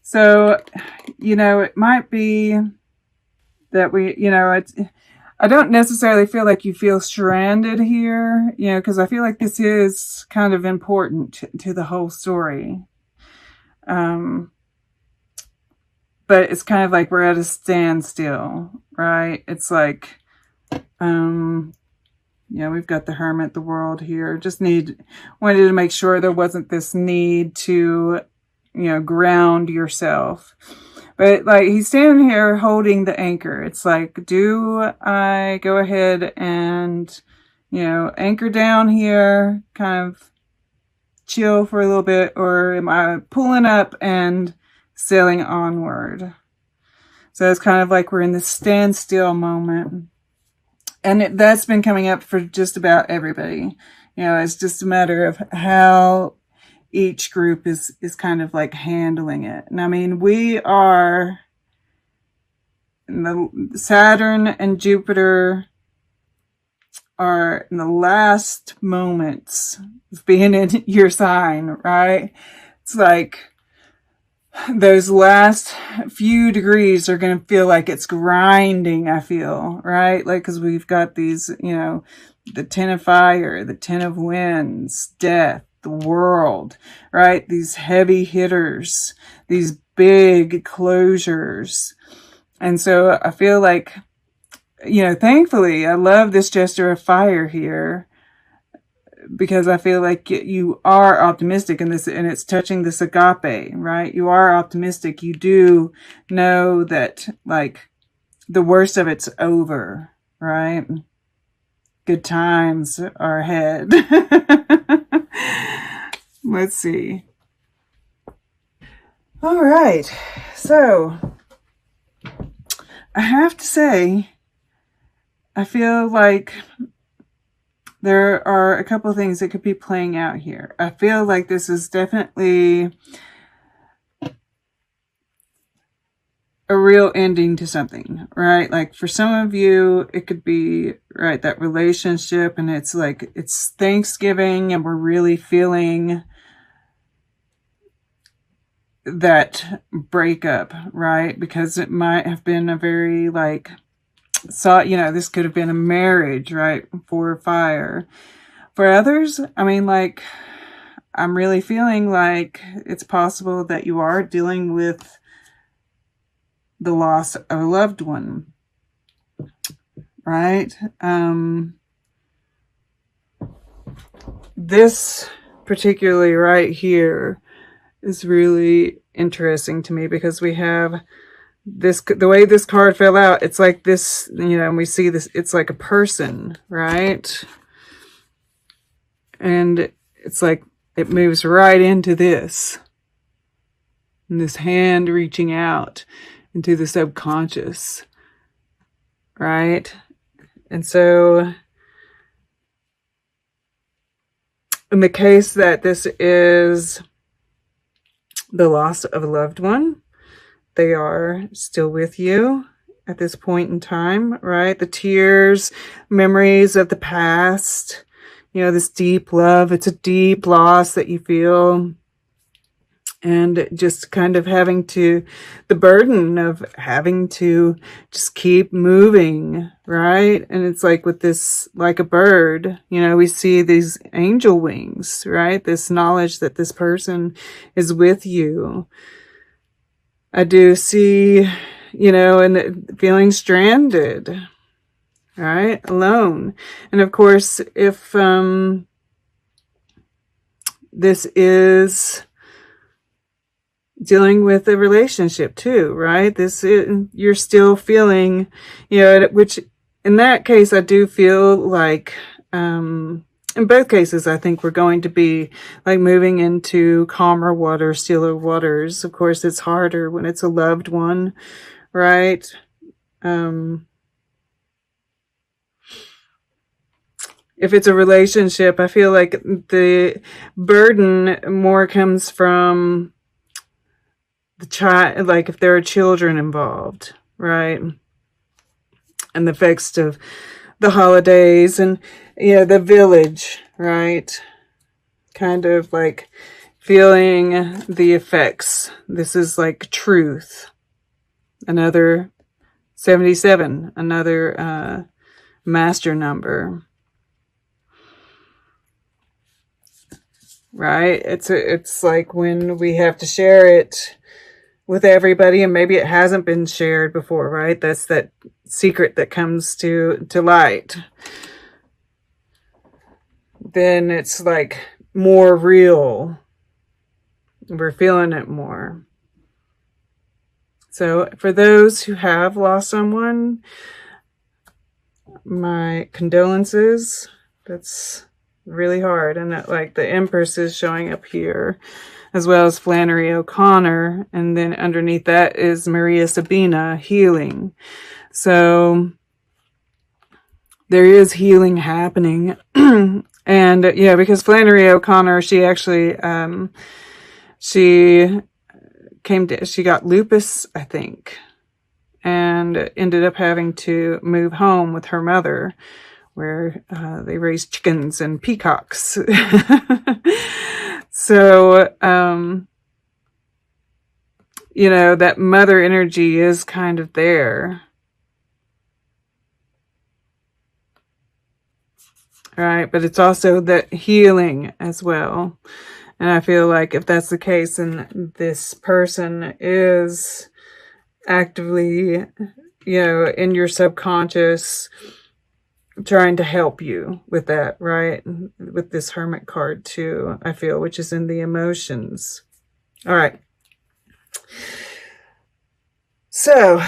So, it might be that I don't necessarily feel like you feel stranded here, because I feel like this is kind of important to the whole story. Um, but it's kind of like we're at a standstill, right? It's like, we've got the Hermit, the World here. Wanted to make sure there wasn't this need to, ground yourself. But like he's standing here holding the anchor. It's like, do I go ahead and, anchor down here, kind of chill for a little bit, or am I pulling up and sailing onward? So it's kind of like we're in this standstill moment. And that's been coming up for just about everybody. It's just a matter of how each group is kind of like handling it. And I mean, we are in the Saturn and Jupiter are in the last moments of being in your sign, right? It's like those last few degrees are going to feel like it's grinding, I feel, right? Like, because we've got these, the 10 of fire, the 10 of winds, death, the world, right? These heavy hitters, these big closures. And so I feel like, thankfully, I love this gesture of fire here, because I feel like you are optimistic in this, and it's touching this agape, right? You are optimistic. You do know that, like, the worst of it's over, right? Good times are ahead. Let's see. All right. So, I have to say, I feel like there are a couple of things that could be playing out here. I feel like this is definitely a real ending to something, right? Like for some of you, it could be, right, that relationship, and it's like, it's Thanksgiving and we're really feeling that breakup, right? Because it might have been a very like, this could have been a marriage, right? For fire. For others, I mean, like, I'm really feeling like it's possible that you are dealing with the loss of a loved one, right? This particularly right here is really interesting to me, because we have this, the way this card fell out, it's like this, and we see this, it's like a person, right? And it's like, it moves right into this. And this hand reaching out into the subconscious, right? And so, in the case that this is the loss of a loved one, they are still with you at this point in time, right? The tears, memories of the past, this deep love. It's a deep loss that you feel. And just kind of the burden of having to just keep moving, right? And it's like with this, like a bird, we see these angel wings, right? This knowledge that this person is with you. I do see, and feeling stranded, right? Alone. And of course, if this is dealing with a relationship too, right? You're still feeling, which in that case, I do feel like, in both cases, I think we're going to be like moving into calmer waters, stiller waters. Of course, it's harder when it's a loved one, right? If it's a relationship, I feel like the burden more comes from the child, like if there are children involved, right? And the effects of the holidays and, the village, right? Kind of like feeling the effects. This is like truth. Another 77, another master number. Right? It's like when we have to share it with everybody, and maybe it hasn't been shared before, right? That's that secret that comes to light. Then it's like more real. We're feeling it more. So for those who have lost someone, my condolences. That's really hard. And that, like, the Empress is showing up here, as well as Flannery O'Connor. And then underneath that is Maria Sabina, healing. So there is healing happening. And yeah, because Flannery O'Connor, she actually, she got lupus, I think, and ended up having to move home with her mother, where they raised chickens and peacocks. So, you know, that mother energy is kind of there. Right? But it's also that healing as well. And I feel like if that's the case, then this person is actively, you know, in your subconscious, trying to help you with that, right? With this Hermit card too, I feel, which is in the emotions. All right. So,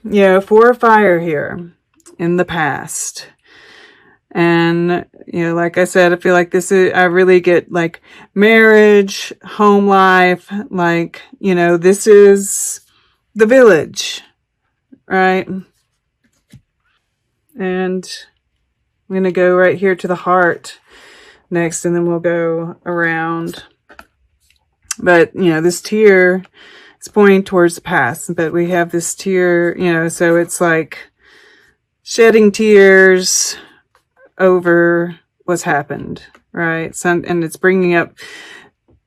you know, 4 of fire here in the past. And, you know, like I said, I feel like this is, I really get like marriage, home life, like, you know, this is the village, right? And I'm going to go right here to the heart next, and then we'll go around. But, you know, this tear is pointing towards the past, but we have this tear, you know, so it's like shedding tears over what's happened, right? And it's bringing up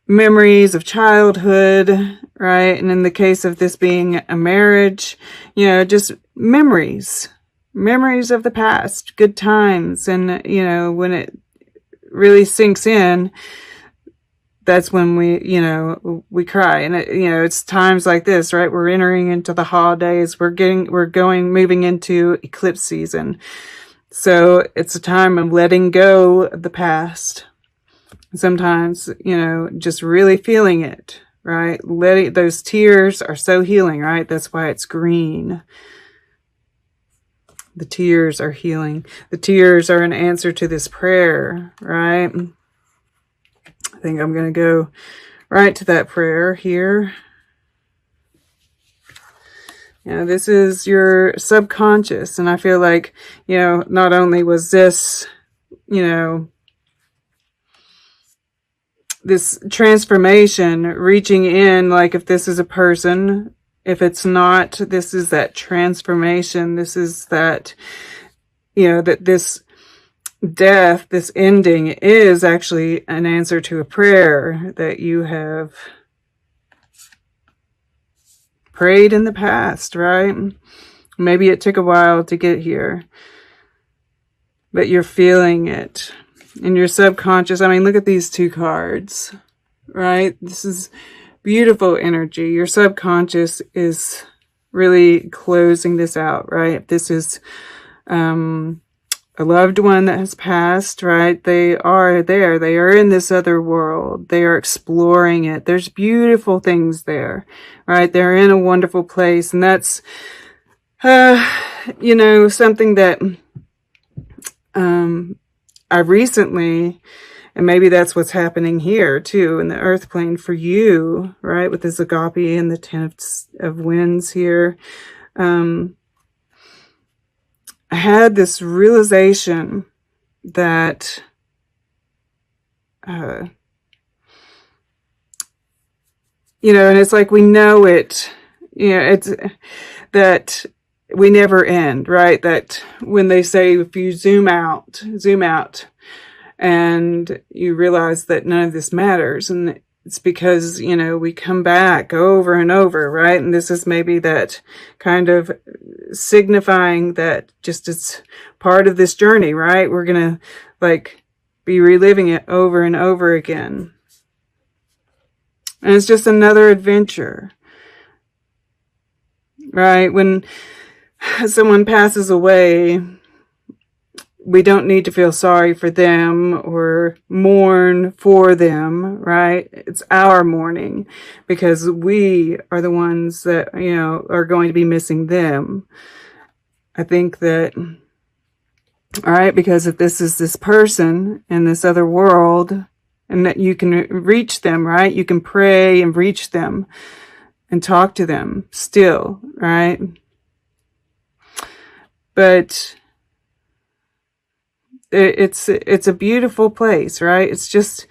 memories of childhood, right? And in the case of this being a marriage, you know, just memories of the past, good times. And, you know, when it really sinks in, that's when we, you know, we cry. And, you know, it's times like this, right? We're entering into the holidays. Moving into eclipse season. So it's a time of letting go of the past. Sometimes, you know, just really feeling it, right? Those tears are so healing, right? That's why it's green. The tears are healing. The tears are an answer to this prayer, right? I think I'm going to go right to that prayer here. You know, this is your subconscious. And I feel like, you know, not only was this, you know, this transformation reaching in, like if this is a person, if it's not, this is that transformation. This is that, you know, that this death, this ending is actually an answer to a prayer that you have prayed in the past, right? Maybe it took a while to get here, but you're feeling it in your subconscious. I mean, look at these 2 cards, right? This is beautiful energy. Your subconscious is really closing this out, right? This is a loved one that has passed, right? They are there. They are in this other world. They are exploring it. There's beautiful things there, right? They're in a wonderful place. And that's, you know, something that I recently, and maybe that's what's happening here too in the earth plane for you, right? With this agape and the 10 of Wands here. I had this realization that you know, and it's like we know it, you know, it's that we never end, right? That when they say if you zoom out, and you realize that none of this matters, and it's because, you know, we come back over and over, right? And this is maybe that kind of signifying that just it's part of this journey, right? We're going to like be reliving it over and over again. And it's just another adventure, right? When someone passes away, we don't need to feel sorry for them or mourn for them, right? It's our mourning because we are the ones that, you know, are going to be missing them. I think that, all right, because if this is this person in this other world and that you can reach them, right? You can pray and reach them and talk to them still, right? But it's a beautiful place, right? It's just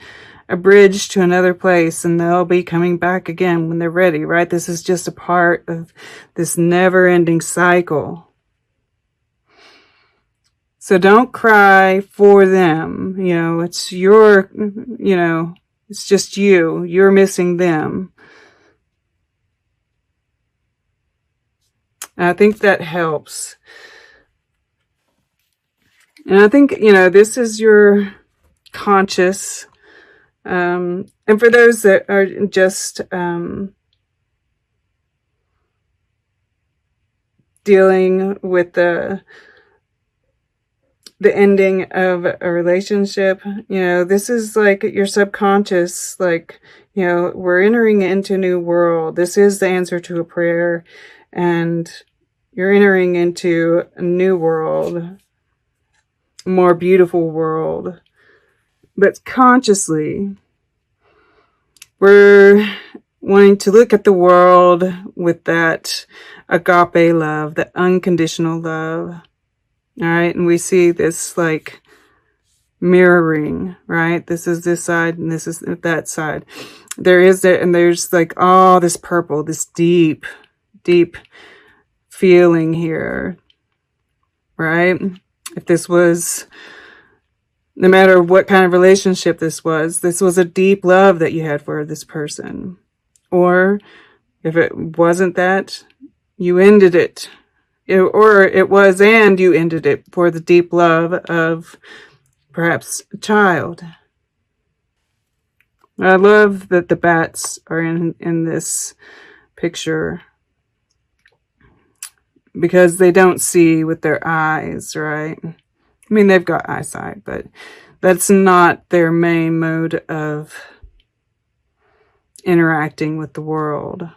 a bridge to another place, and they'll be coming back again when they're ready, right? This is just a part of this never-ending cycle. So don't cry for them. You know, it's your, you know, it's just you. You're missing them. And I think that helps. And I think, you know, this is your conscious. And for those that are just dealing with the ending of a relationship, you know, this is like your subconscious, like, you know, we're entering into a new world. This is the answer to a prayer, and you're entering into a new world, a more beautiful world. But consciously, we're wanting to look at the world with that agape love, that unconditional love. All right, and we see this like mirroring, right? This is this side and this is that side. There is that, and there's like all this purple, this deep, deep feeling here, right? If this was, no matter what kind of relationship this was a deep love that you had for this person. Or if it wasn't that, you ended it. Or it was and you ended it for the deep love of perhaps a child. I love that the bats are in this picture because they don't see with their eyes, right? I mean, they've got eyesight, but that's not their main mode of interacting with the world.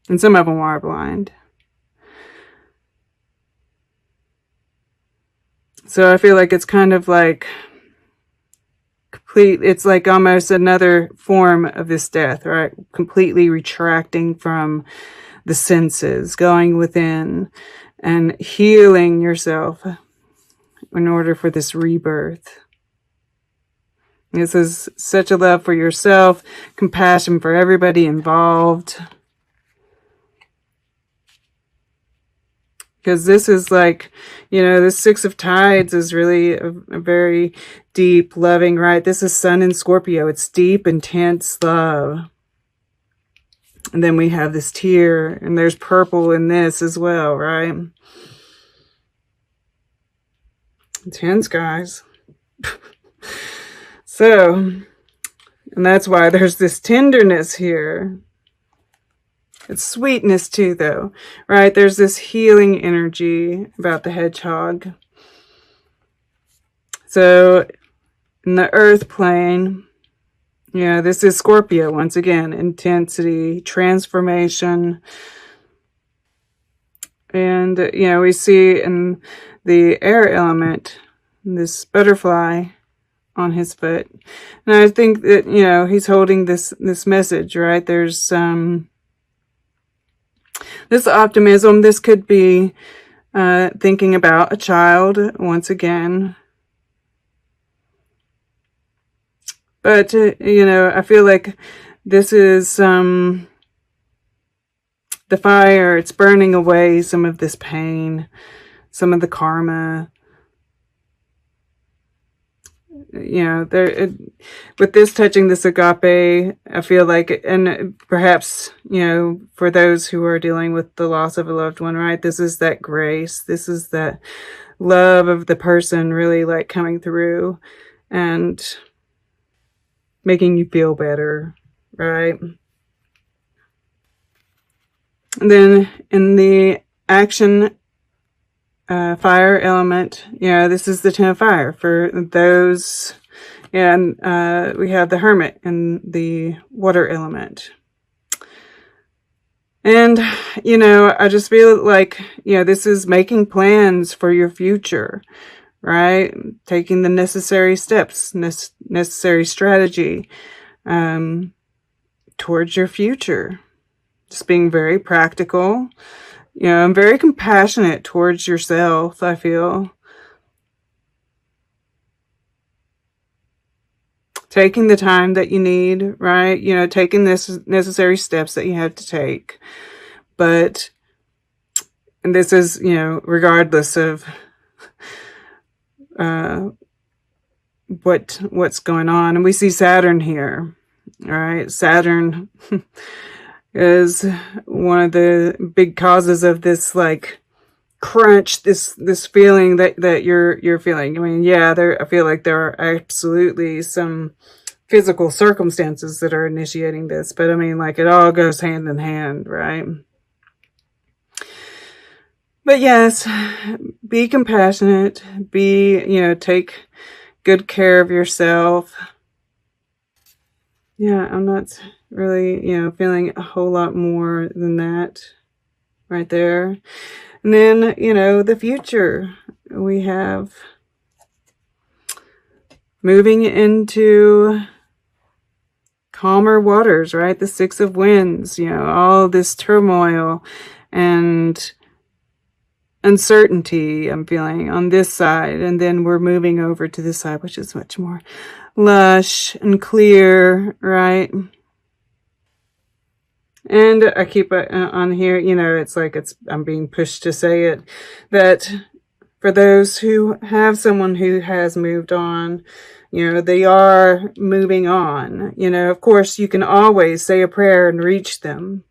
And some of them are blind. So I feel like it's kind of like complete, it's like almost another form of this death, right? Completely retracting from the senses, going within and healing yourself in order for this rebirth. This is such a love for yourself, compassion for everybody involved. Because this is like, you know, the Six of Tides is really a very deep, loving, right? This is Sun in Scorpio. It's deep, intense love. And then we have this tear, and there's purple in this as well, right? Intense, guys. So, and that's why there's this tenderness here. It's sweetness too, though, right? There's this healing energy about the hedgehog. So, in the earth plane, yeah, this is Scorpio once again. Intensity, transformation. And, you know, we see in the air element, this butterfly on his foot. And I think that, you know, he's holding this message, right? There's this optimism. This could be thinking about a child once again. But, you know, I feel like this is the fire. It's burning away some of this pain, some of the karma. You know, with this touching this agape, I feel like, and perhaps, you know, for those who are dealing with the loss of a loved one, right? This is that grace. This is that love of the person really like coming through and making you feel better, right? And then in the action fire element, you know, this is the 10 of fire for those. And we have the hermit and the water element. And, you know, I just feel like, you know, this is making plans for your future, right? Taking the necessary steps, necessary strategy towards your future. Just being very practical. You know, I'm very compassionate towards yourself, I feel. Taking the time that you need, right? You know, taking this necessary steps that you have to take. But, and this is, you know, regardless of what's going on. And we see Saturn here, right? Saturn is one of the big causes of this, like, crunch, this feeling that you're feeling. I mean, yeah, I feel like there are absolutely some physical circumstances that are initiating this, but I mean, like, it all goes hand in hand, right? But yes, be compassionate, you know, take good care of yourself. Yeah, I'm not really, you know, feeling a whole lot more than that right there. And then, you know, the future, we have moving into calmer waters, right? The 6 of Wands, you know, all this turmoil and uncertainty I'm feeling on this side. And then we're moving over to this side, which is much more lush and clear, right? And I keep on here, you know, it's like I'm being pushed to say it, that for those who have someone who has moved on, you know, they are moving on. You know, of course, you can always say a prayer and reach them,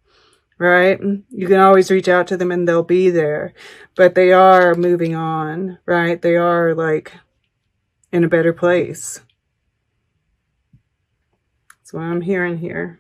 right? You can always reach out to them and they'll be there. But they are moving on, right? They are, like, in a better place. That's what I'm hearing here.